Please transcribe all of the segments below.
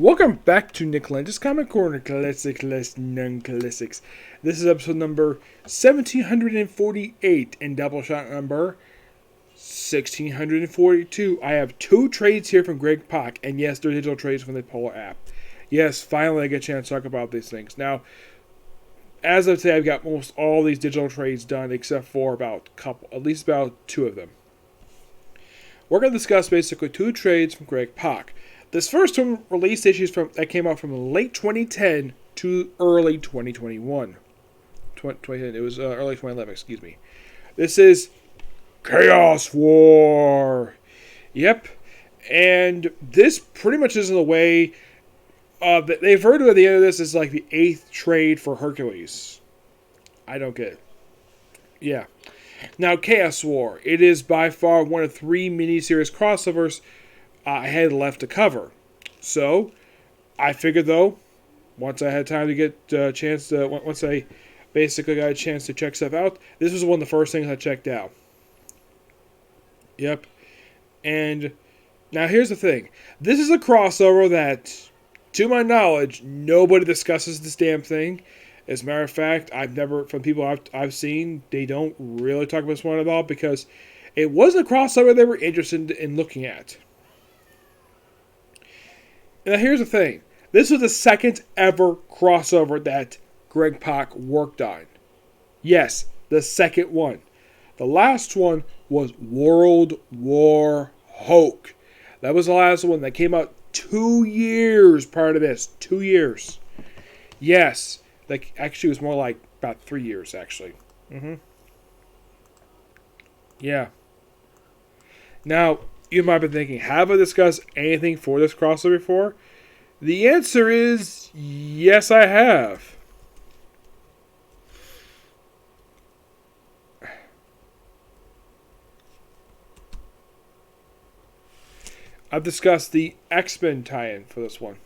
Welcome back to Nick Lenz's Comic Corner, Classic Less Non-Classics. This is episode number 1748 and Doubleshot number 1642. I have two trades here from Greg Pak, and yes, they're digital trades from the Polar app. Yes, finally I get a chance to talk about these things. Now, as of today, I've got almost all these digital trades done except for at least about two of them. We're going to discuss basically two trades from Greg Pak. This first one released issues that came out from late 2010 to early 2021. It was early 2011, excuse me. This is Chaos War. Yep. And this pretty much is in the way they refer to at the end of this as like the 8th trade for Hercules. I don't get it. Yeah. Now, Chaos War. It is by far one of 3 miniseries crossovers I had left to cover. So, I figured though, once I had time to get a chance to, once I basically got a chance to check stuff out, this was one of the first things I checked out. Yep. And now here's the thing. This is a crossover that, to my knowledge, nobody discusses this damn thing. As a matter of fact, from people I've seen, they don't really talk about this one at all because it wasn't a crossover they were interested in looking at. Now here's the thing. This was the second ever crossover that Greg Pak worked on. Yes, the second one. The last one was World War Hulk. That was the last one that came out 2 years prior to this. 2 years. Yes. Actually, it was more like about 3 years, actually. Yeah. Now, you might be thinking, have I discussed anything for this crossover before? The answer is yes, I have. I've discussed the X-Men tie-in for this one.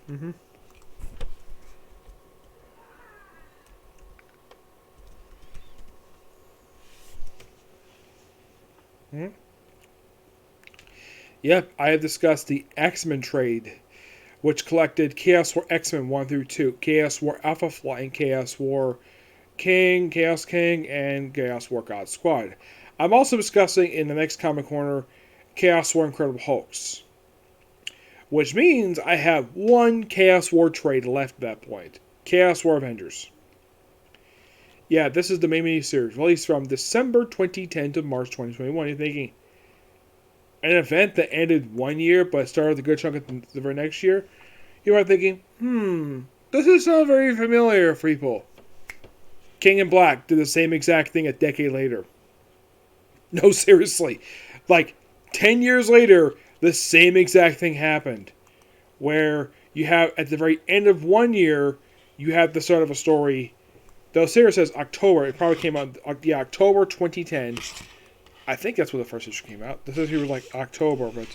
Yep, I have discussed the X-Men trade, which collected Chaos War X-Men 1 through 2, Chaos War Alpha Flight, and Chaos War King, Chaos King, and Chaos War God Squad. I'm also discussing in the next Comic Corner Chaos War Incredible Hulks, which means I have one Chaos War trade left at that point. Chaos War Avengers. Yeah, this is the main miniseries, released from December 2010 to March 2021. You're thinking, an event that ended 1 year but started a good chunk of the very next year? You are thinking, doesn't sound very familiar for people. King in Black did the same exact thing a decade later. No, seriously. Like, 10 years later, the same exact thing happened. Where you have, at the very end of 1 year, you have the start of a story. Though Sarah says October, it probably came out, October 2010. I think that's when the first issue came out. This issue was like October, but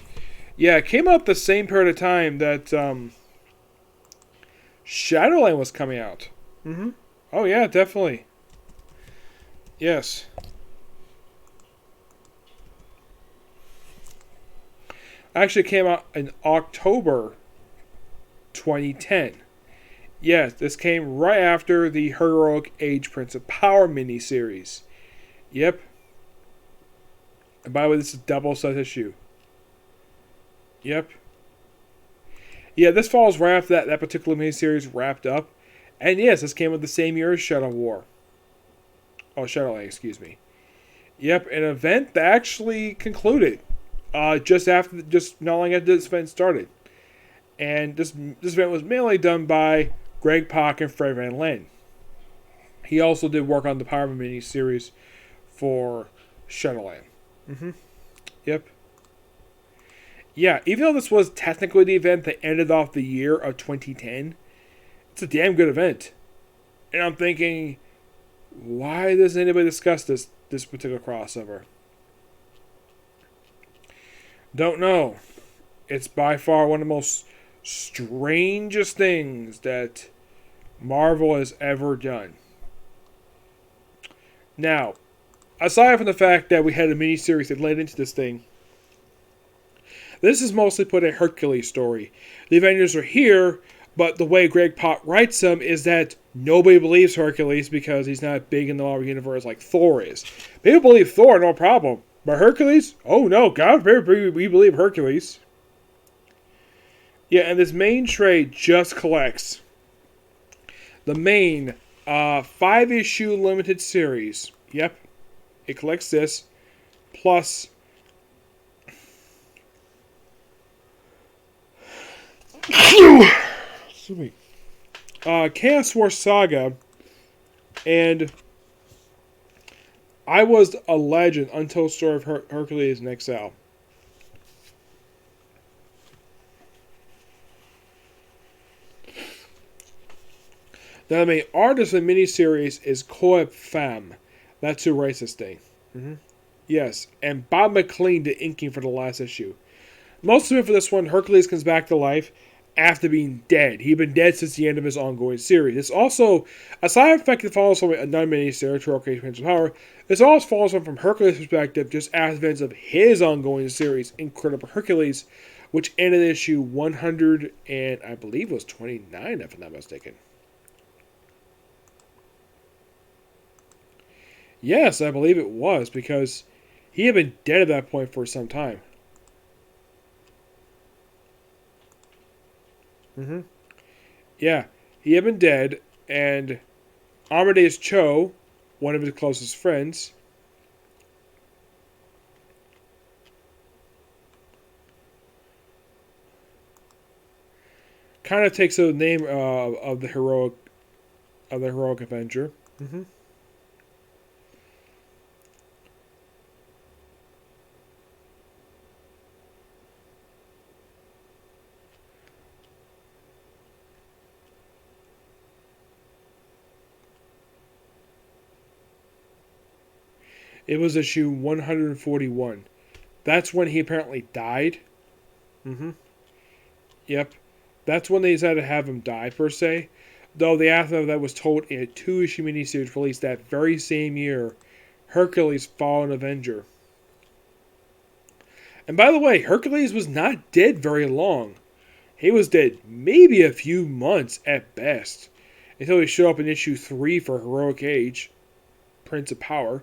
yeah, it came out the same period of time that Shadowland was coming out. Oh yeah, definitely. Yes. Actually, it came out in October 2010. Yes, this came right after the Heroic Age Prince of Power miniseries. Yep. And by the way, this is a double-set issue. Yep. Yeah, this falls right after that particular miniseries wrapped up. And yes, this came with the same year as Shadow War. Oh, Shadowland, excuse me. Yep, an event that actually concluded. Just not long after this event started. And this event was mainly done by Greg Pak and Fred Van Len. He also did work on the Power miniseries for Shadowland. Yep. Yeah, even though this was technically the event that ended off the year of 2010, it's a damn good event. And I'm thinking, why doesn't anybody discuss this particular crossover? Don't know. It's by far one of the most strangest things that Marvel has ever done. Now, aside from the fact that we had a miniseries that led into this thing, This is mostly put a Hercules story. The Avengers are here, but the way Greg Pak writes them is that nobody believes Hercules because he's not big in the Marvel Universe like Thor is. People believe Thor, no problem. But Hercules? Oh no, God, we believe Hercules. Yeah, and this main trade just collects the main 5-issue limited series. Yep, it collects this, plus Chaos War Saga, and I Was a Legend, Untold Story of Hercules in Exile. Now, the main artist of the miniseries is Coeb Pham. That's who writes this thing. Yes, and Bob McLean did inking for the last issue. Most of it for this one, Hercules comes back to life after being dead. He'd been dead since the end of his ongoing series. It's also a side effect that follows from another miniseries, Hercules Prince of Power. This also follows from Hercules' perspective, just as events of his ongoing series, Incredible Hercules, which ended issue 100 and I believe it was 29, if I'm not mistaken. Yes, I believe it was, because he had been dead at that point for some time. Yeah, he had been dead, and Amadeus Cho, one of his closest friends, kind of takes the name of the heroic Avenger. It was issue 141. That's when he apparently died. Yep. That's when they decided to have him die, per se. Though the aftermath of that was told in a 2-issue miniseries released that very same year, Hercules Fallen Avenger. And by the way, Hercules was not dead very long. He was dead maybe a few months at best, until he showed up in issue 3 for Heroic Age, Prince of Power.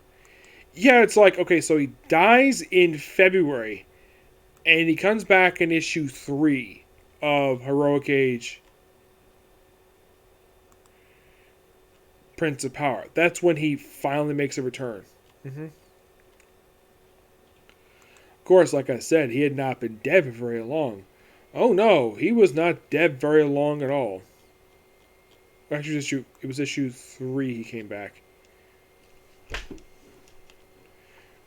Yeah, it's like, okay, so he dies in February, and he comes back in issue 3 of Heroic Age, Prince of Power. That's when he finally makes a return. Of course, like I said, he had not been dead for very long. Oh no, he was not dead very long at all. Actually, it was issue 3 he came back.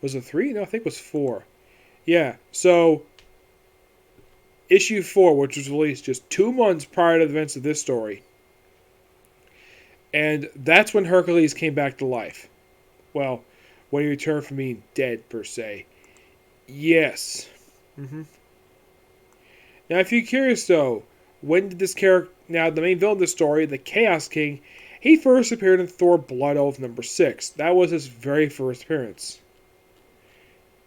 Was it 3? No, I think it was 4. Yeah, so issue 4, which was released just 2 months prior to the events of this story. And that's when Hercules came back to life. Well, when he returned from being dead, per se. Yes. Now, if you're curious, though, when did this character... Now, the main villain of the story, the Chaos King, he first appeared in Thor Blood Oath number 6. That was his very first appearance.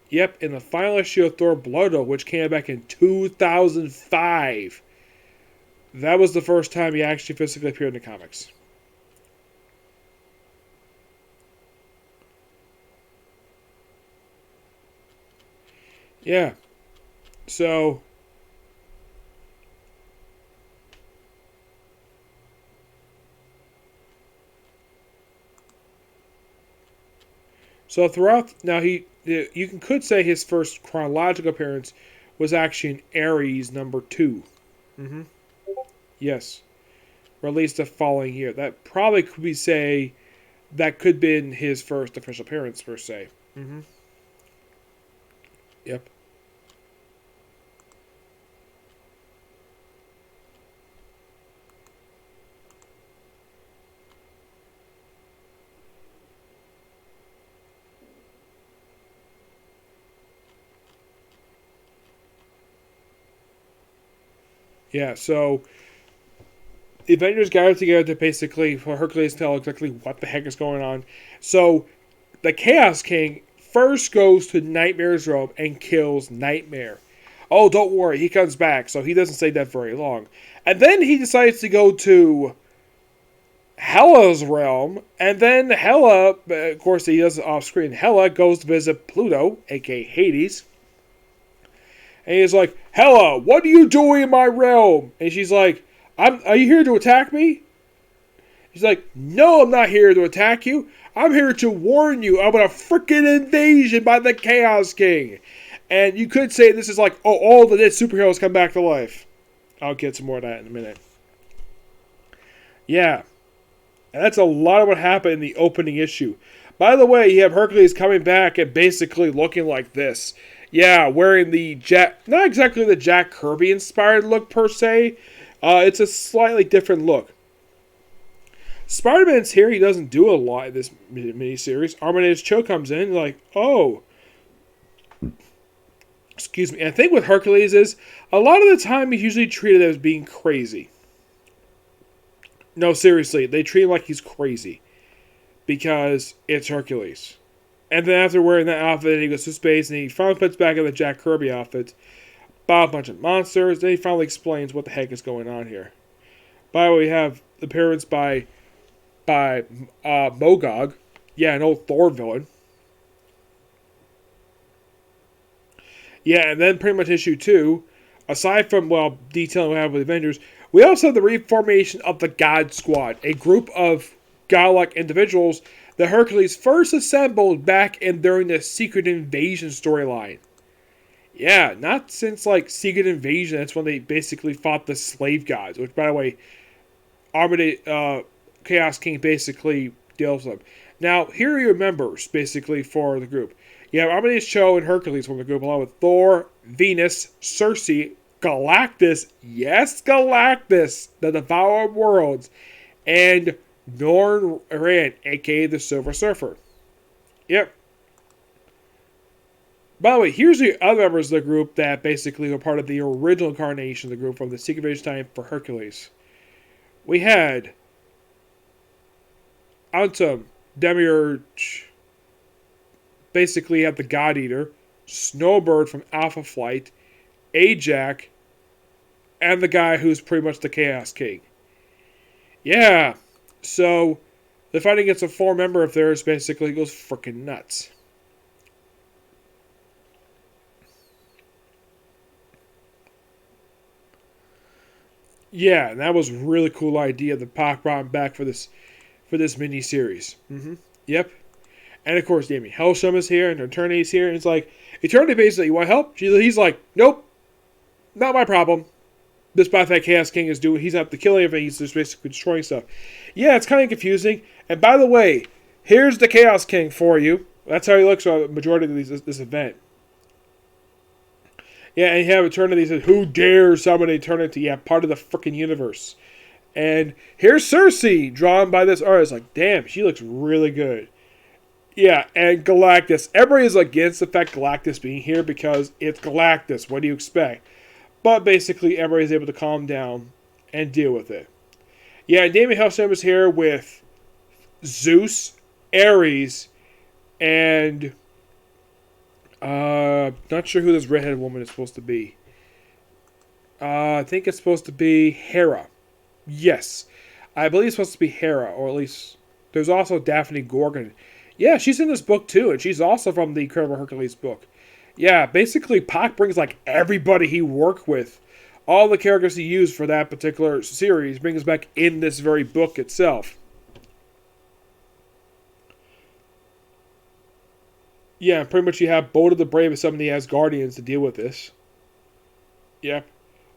Yep, in the final issue of Thor Blood Oath, which came back in 2005. That was the first time he actually physically appeared in the comics. Yeah. So throughout, now you could say his first chronological appearance was actually in Ares number 2. Yes. Released the following year. That probably could be that could have been his first official appearance, per se. Yep. Yeah, so the Avengers gathered together to basically, for Hercules to tell exactly what the heck is going on. So the Chaos King first goes to Nightmare's realm and kills Nightmare. oh, don't worry, he comes back. So he doesn't stay dead very long. And then he decides to go to Hela's realm, and then Hela, of course he does it off screen, Hela goes to visit Pluto, aka Hades, and he's like, Hela, what are you doing in my realm? And she's like, are you here to attack me? He's like, no, I'm not here to attack you. I'm here to warn you about a freaking invasion by the Chaos King. And you could say this is like, oh, all the dead superheroes come back to life. I'll get some more of that in a minute. Yeah. And that's a lot of what happened in the opening issue. By the way, you have Hercules coming back and basically looking like this. Yeah, wearing the not exactly the Jack Kirby inspired look per se. It's a slightly different look. Spider-Man's here. He doesn't do a lot in this miniseries. Amadeus Cho comes in like, oh. Excuse me. And the thing with Hercules is, a lot of the time he's usually treated as being crazy. No, seriously, they treat him like he's crazy. Because it's Hercules. And then after wearing that outfit, he goes to space, and he finally puts back in the Jack Kirby outfit. By a bunch of monsters. Then he finally explains what the heck is going on here. By the way, we have appearance by Mogog. Yeah, an old Thor villain. Yeah, and then pretty much issue 2, aside from, well, detailing what happened with Avengers, we also have the reformation of the God Squad, a group of godlike individuals that Hercules first assembled back during the Secret Invasion storyline. Yeah, not since, like, Secret Invasion, that's when they basically fought the slave gods, which, by the way, Chaos King basically deals with them. Now, here are your members, basically, for the group. You have Amadeus Cho and Hercules from the group, along with Thor, Venus, Circe, Galactus, yes, Galactus, the Devourer of Worlds, and Norn Rand, aka the Silver Surfer. Yep. By the way, here's the other members of the group that basically were part of the original incarnation of the group from the Secret Invasion time for Hercules. We had Antum, Demiurge, basically have the God Eater, Snowbird from Alpha Flight, Ajax, and the guy who's pretty much the Chaos King. Yeah, so the fight against a 4-member of theirs basically goes freaking nuts. Yeah, and that was a really cool idea that Pac brought him back for this mini-series. Yep. And of course, Damien Hellstrom is here, and Eternity's here, and it's like, Eternity basically, you want help? He's like, nope, not my problem. Despite that Chaos King is doing, he's not the killing everything, he's just basically destroying stuff. Yeah, it's kind of confusing. And by the way, here's the Chaos King for you. That's how he looks for the majority of this event. Yeah, and you have Eternity says, who dares summon Eternity? Yeah, part of the freaking universe. And here's Circe, drawn by this artist. Like, damn, she looks really good. Yeah, and Galactus. Everybody is against the fact Galactus being here because it's Galactus. What do you expect? But basically, everybody's able to calm down and deal with it. Yeah, and Damien Hellstrom is here with Zeus, Ares, and not sure who this redheaded woman is supposed to be. I think it's supposed to be Hera. Yes, I believe it's supposed to be Hera, or at least there's also Daphne Gorgon. Yeah, she's in this book too, and she's also from the Incredible Hercules book. Yeah, basically, Pac brings like everybody he worked with, all the characters he used for that particular series, brings back in this very book itself. Yeah, pretty much you have Boda the Brave as some of the Asgardians to deal with this. Yep.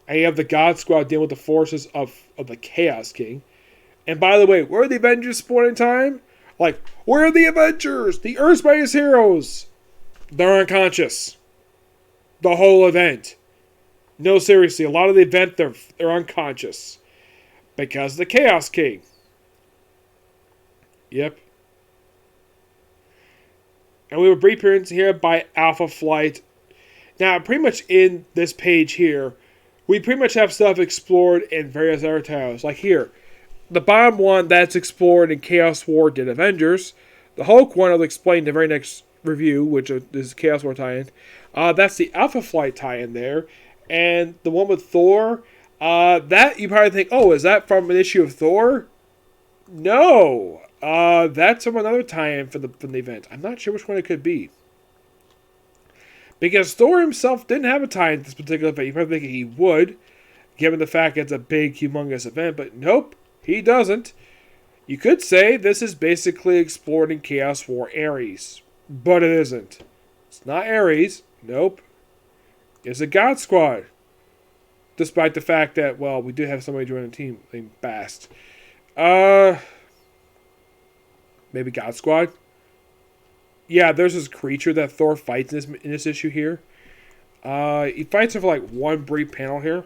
And you have the God Squad dealing with the forces of the Chaos King. And by the way, where are the Avengers spawning time? Like, where are the Avengers? The Earth's mightiest heroes. They're unconscious. The whole event. No, seriously, a lot of the event, they're unconscious. Because of the Chaos King. Yep. And we have a brief appearance here by Alpha Flight. Now, pretty much in this page here, we pretty much have stuff explored in various other titles. Like here, the bottom one that's explored in Chaos War did Avengers. The Hulk one I'll explain in the very next review, which is Chaos War tie-in. That's the Alpha Flight tie-in there. And the one with Thor, that you probably think, oh, is that from an issue of Thor? No. That's from another tie-in from the event. I'm not sure which one it could be. Because Thor himself didn't have a tie-in to this particular event. You probably think he would, given the fact it's a big, humongous event. But nope, he doesn't. You could say this is basically explored in Chaos War Ares. But it isn't. It's not Ares. Nope. It's a God Squad. Despite the fact that, well, we did have somebody join the team named Bast. Maybe God Squad? Yeah, there's this creature that Thor fights in this issue here. He fights him for like one brief panel here.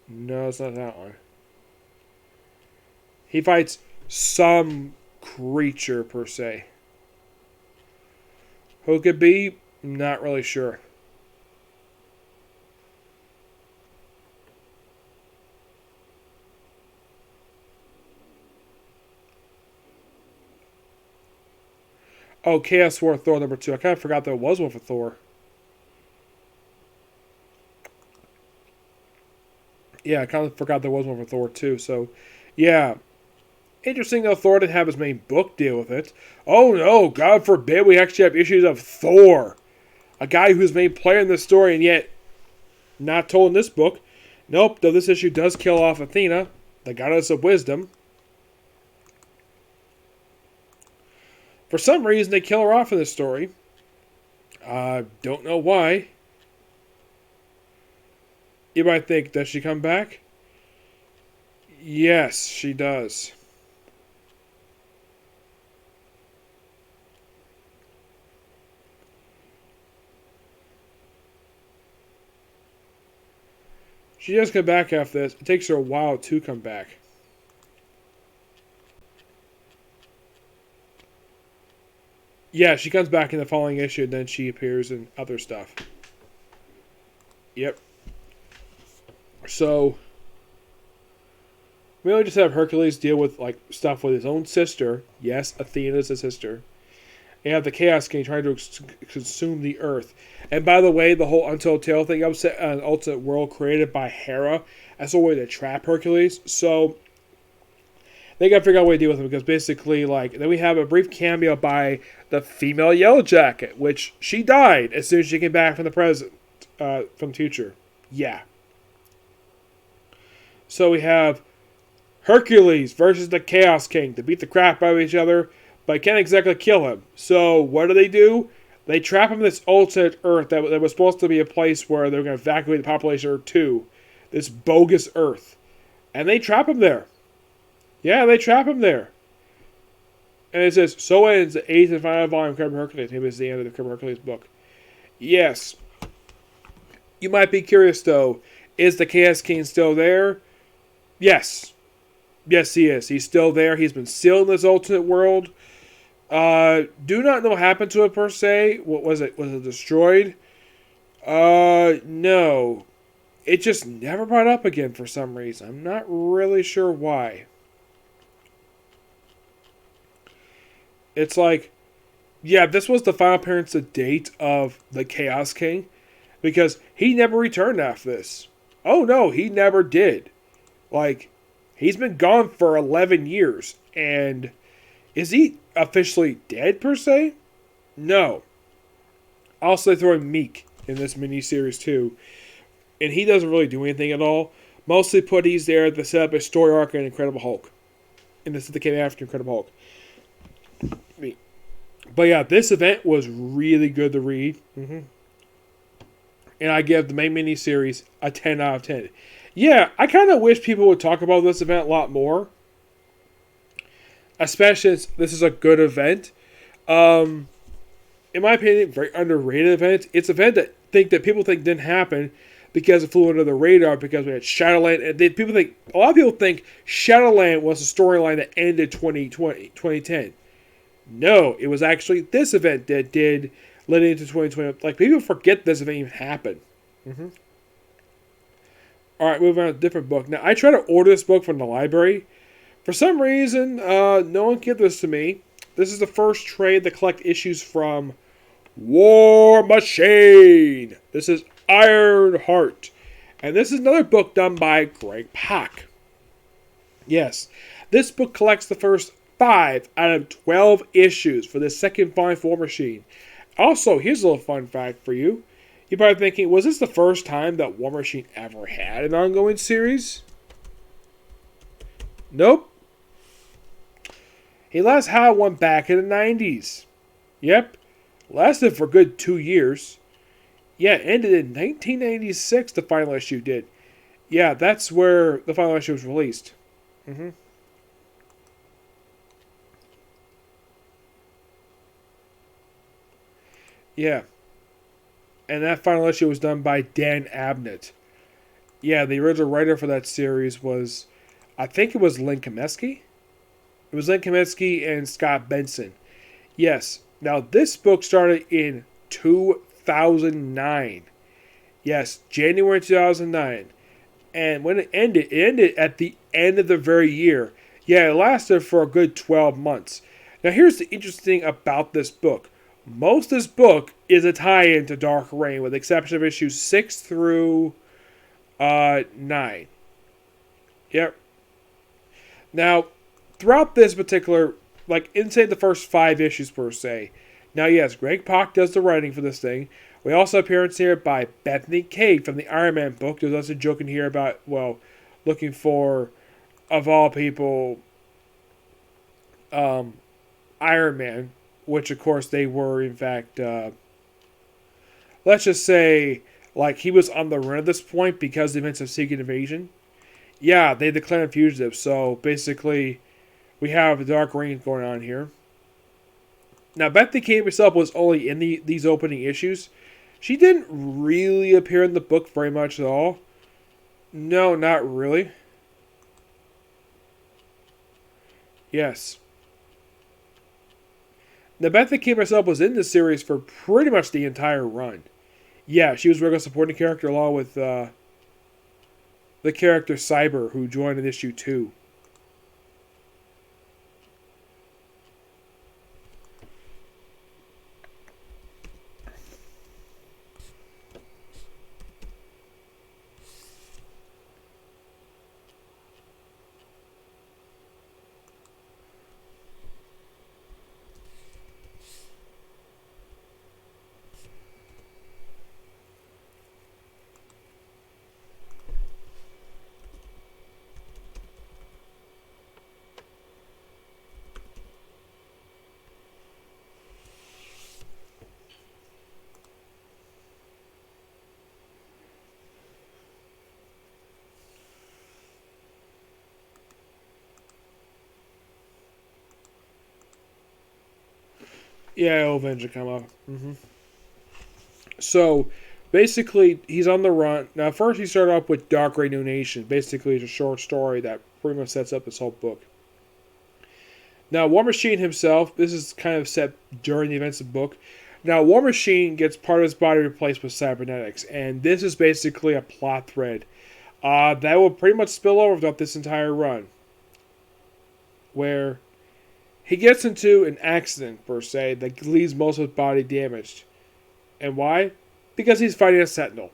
No, it's not that one. He fights some creature, per se. Who it could be? Not really sure. Oh, Chaos War Thor number 2. I kind of forgot there was one for Thor. Yeah, I kind of forgot there was one for Thor too. So, yeah. Interesting though, Thor didn't have his main book deal with it. Oh no, God forbid we actually have issues of Thor. A guy who's main player in this story and yet not told in this book. Nope, though this issue does kill off Athena, the goddess of wisdom. For some reason, they kill her off in this story. Don't know why. You might think, does she come back? Yes, she does. She does come back after this. It takes her a while to come back. Yeah, she comes back in the following issue, and then she appears in other stuff. Yep. So, we only just have Hercules deal with like stuff with his own sister. Yes, Athena's a sister. And have the Chaos King trying to consume the Earth. And by the way, the whole Untold Tale thing, I'm set an alternate world created by Hera as a way to trap Hercules. So they gotta figure out a way to deal with him because basically, like, then we have a brief cameo by the female Yellow Jacket, which she died as soon as she came back from the present, from the future. Yeah. So we have Hercules versus the Chaos King to beat the crap out of each other, but can't exactly kill him. So what do? They trap him in this alternate Earth that was supposed to be a place where they're going to evacuate the population of Earth 2. This bogus Earth. And they trap him there. Yeah, they trap him there. And it says, so ends the 8th and final volume of Crime Hercules. Maybe it's the end of the Crime Hercules book. Yes. You might be curious, though. Is the Chaos King still there? Yes. Yes, he is. He's still there. He's been sealed in this alternate world. Do not know what happened to it, per se. What was it? Was it destroyed? No. It just never brought up again for some reason. I'm not really sure why. It's like, yeah, this was the final appearance to date of the Chaos King. Because he never returned after this. Oh, no, he never did. Like, he's been gone for 11 years. And is he officially dead, per se? No. Also, they throw in Meek in this miniseries, too. And he doesn't really do anything at all. Mostly put he's there to set up a story arc in Incredible Hulk. And this is the came after Incredible Hulk. But yeah, this event was really good to read. And I give the main miniseries a 10 out of 10. Yeah, I kind of wish people would talk about this event a lot more. Especially since this is a good event. In my opinion, very underrated event. It's an event that people think didn't happen because it flew under the radar because we had Shadowland. And a lot of people think Shadowland was a storyline that ended 2010. No, it was actually this event that did lead into 2020. Like, people forget this event even happened. Alright, moving on to a different book. Now, I tried to order this book from the library. For some reason, no one gave this to me. This is the first trade to collect issues from War Machine. This is Ironheart. And this is another book done by Greg Pak. Yes, this book collects the first 5 out of 12 issues for the second volume of War Machine. Also, here's a little fun fact for you. You're probably thinking, was this the first time that War Machine ever had an ongoing series? Nope. He last had one back in the 90s. Yep. Lasted for a good 2 years. Yeah, it ended in 1996, the final issue did. Yeah, that's where the final issue was released. Yeah. And that final issue was done by Dan Abnett. Yeah, the original writer for that series was, I think it was Len Kameski. It was Len Kameski and Scott Benson. Yes. Now, this book started in 2009. Yes, January 2009. And when it ended at the end of the very year. Yeah, it lasted for a good 12 months. Now, here's the interesting thing about this book. Most of this book is a tie-in to Dark Reign, with the exception of issues 6 through 9. Yep. Now, throughout this particular, like, inside the first 5 issues per se. Now, yes, Greg Pak does the writing for this thing. We also have appearance here by Bethany Cade from the Iron Man book. There's also a joke in here about, well, looking for, of all people, Iron Man, which of course they were, in fact, let's just say, like, he was on the run at this point because of the events of Secret Invasion. Yeah, they declared him fugitive, so basically, we have the Dark Reign going on here. Now, Bethany Cade herself was only in these opening issues. She didn't really appear in the book very much at all. No, not really. Yes. Now, Bethany Cade herself was in this series for pretty much the entire run. Yeah, she was a regular supporting character along with the character Cyber, who joined in issue 2. Yeah, it'll eventually come up. So, basically, he's on the run. Now, first he started off with Dark Reign New Nation. Basically, it's a short story that pretty much sets up this whole book. Now, War Machine himself, this is kind of set during the events of the book. Now, War Machine gets part of his body replaced with cybernetics, and this is basically a plot thread that will pretty much spill over throughout this entire run. Where he gets into an accident, per se, that leaves most of his body damaged. And why? Because he's fighting a Sentinel.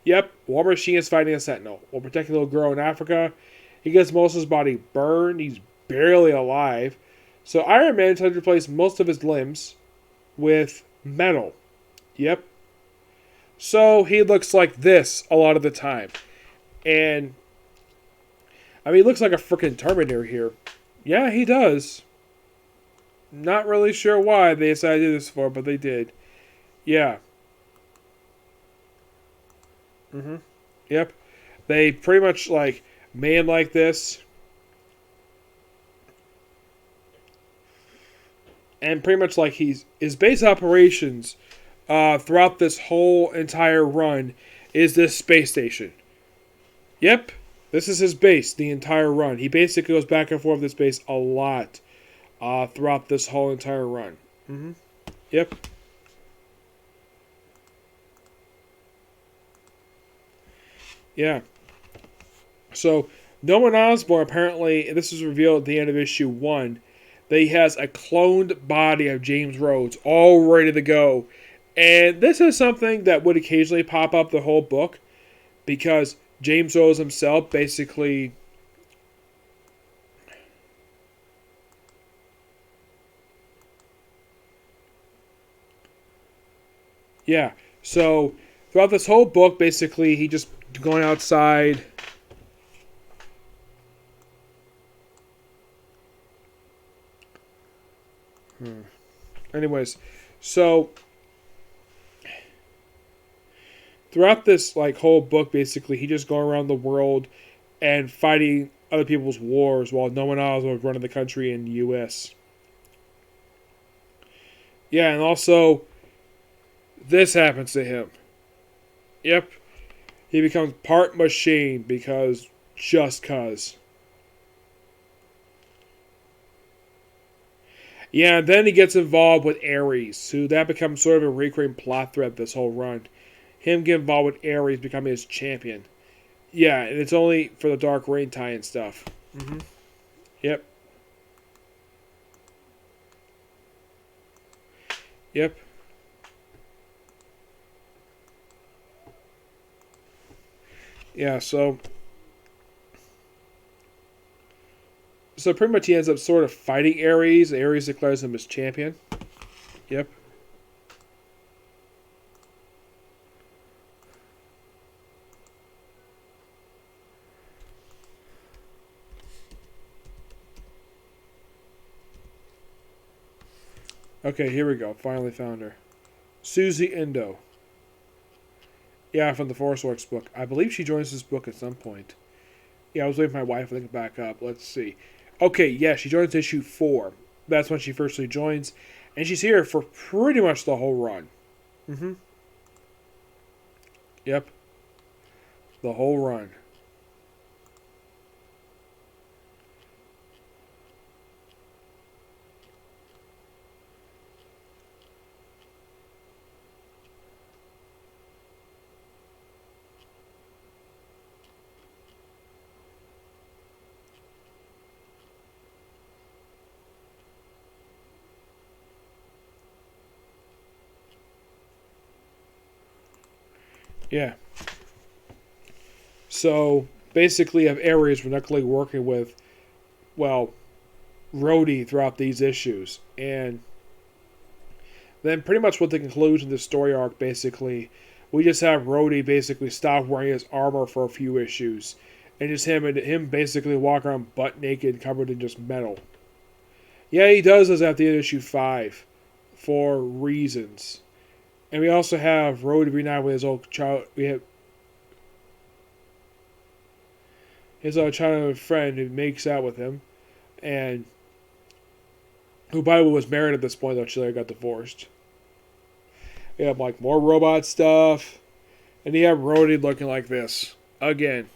Yep, War Machine is fighting a Sentinel. While protecting a little girl in Africa, he gets most of his body burned. He's barely alive. So Iron Man tries to replace most of his limbs with metal. Yep. So he looks like this a lot of the time. And, I mean, he looks like a freaking Terminator here. Yeah, he does. Not really sure why they decided to do this for, but they did. Yeah. Yep. They pretty much, like, made him like this. And pretty much, like, his base operations throughout this whole entire run is this space station. Yep. This is his base the entire run. He basically goes back and forth this base a lot throughout this whole entire run. Yep. Yeah. So, Norman Osborn, apparently, and this was revealed at the end of issue 1, that he has a cloned body of James Rhodes all ready to go. And this is something that would occasionally pop up the whole book because James Rose himself basically. Yeah. So throughout this whole book, basically, he just going outside. Anyways, so throughout this like whole book, basically, he just going around the world and fighting other people's wars while no one else was running the country in the U.S. Yeah, and also this happens to him. Yep, he becomes part machine because just cause. Yeah, and then he gets involved with Ares, who that becomes sort of a recurring plot thread this whole run. Him getting involved with Ares becoming his champion. Yeah, and it's only for the Dark Reign tie and stuff. Mm-hmm. Yep. Yep. Yeah, so pretty much he ends up sort of fighting Ares. Ares declares him as champion. Yep. Okay, here we go. Finally found her. Susie Endo. Yeah, from the Force Works book. I believe she joins this book at some point. Yeah, I was waiting for my wife to link back up. Let's see. Okay, yeah, she joins issue 4. That's when she firstly joins. And she's here for pretty much the whole run. Mm-hmm. Yep. The whole run. Yeah. So, basically, of Ares, we're not really working with, well, Rhodey throughout these issues. And then pretty much with the conclusion of the story arc, basically, we just have Rhodey basically stop wearing his armor for a few issues. And just him basically walk around butt naked, covered in just metal. Yeah, he does this at the end of issue 5 for reasons. And we also have Rhodey reunited with his old child. We have his old childhood friend who makes out with him, and who, by the way, was married at this point, though she later got divorced. We have like more robot stuff, and you have Rhodey looking like this again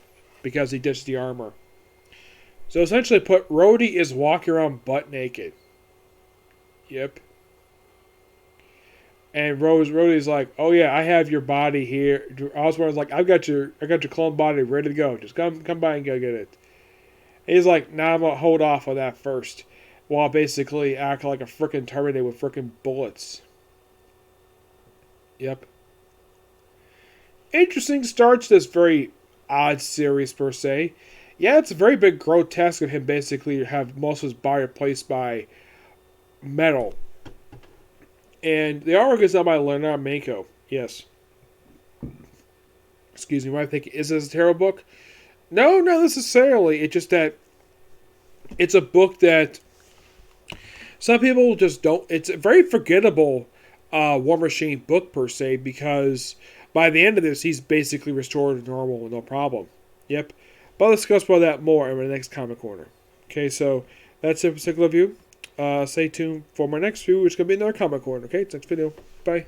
because he ditched the armor. So essentially, Rhodey is walking around butt naked. Yep. And Rhodey's like, "Oh yeah, I have your body here." Osborn's like, I got your clone body ready to go. Just come by and go get it." And he's like, "Nah, I'm gonna hold off on that first," while basically acting like a freaking Terminator with freaking bullets. Yep. Interesting start to this very odd series per se. Yeah, it's a very big grotesque of him basically have most of his body replaced by metal. And the artwork is done by Leonard Manco. Yes. Excuse me, I think, is this a tarot book? No, not necessarily. It's just that it's a book that some people just don't. It's a very forgettable War Machine book per se because by the end of this, he's basically restored to normal with no problem. Yep. But let's discuss about that more in the next Comic Corner. Okay, so that's it for particular view. Stay tuned for my next view, which is going to be another Comic Corner. Okay, next video. Bye.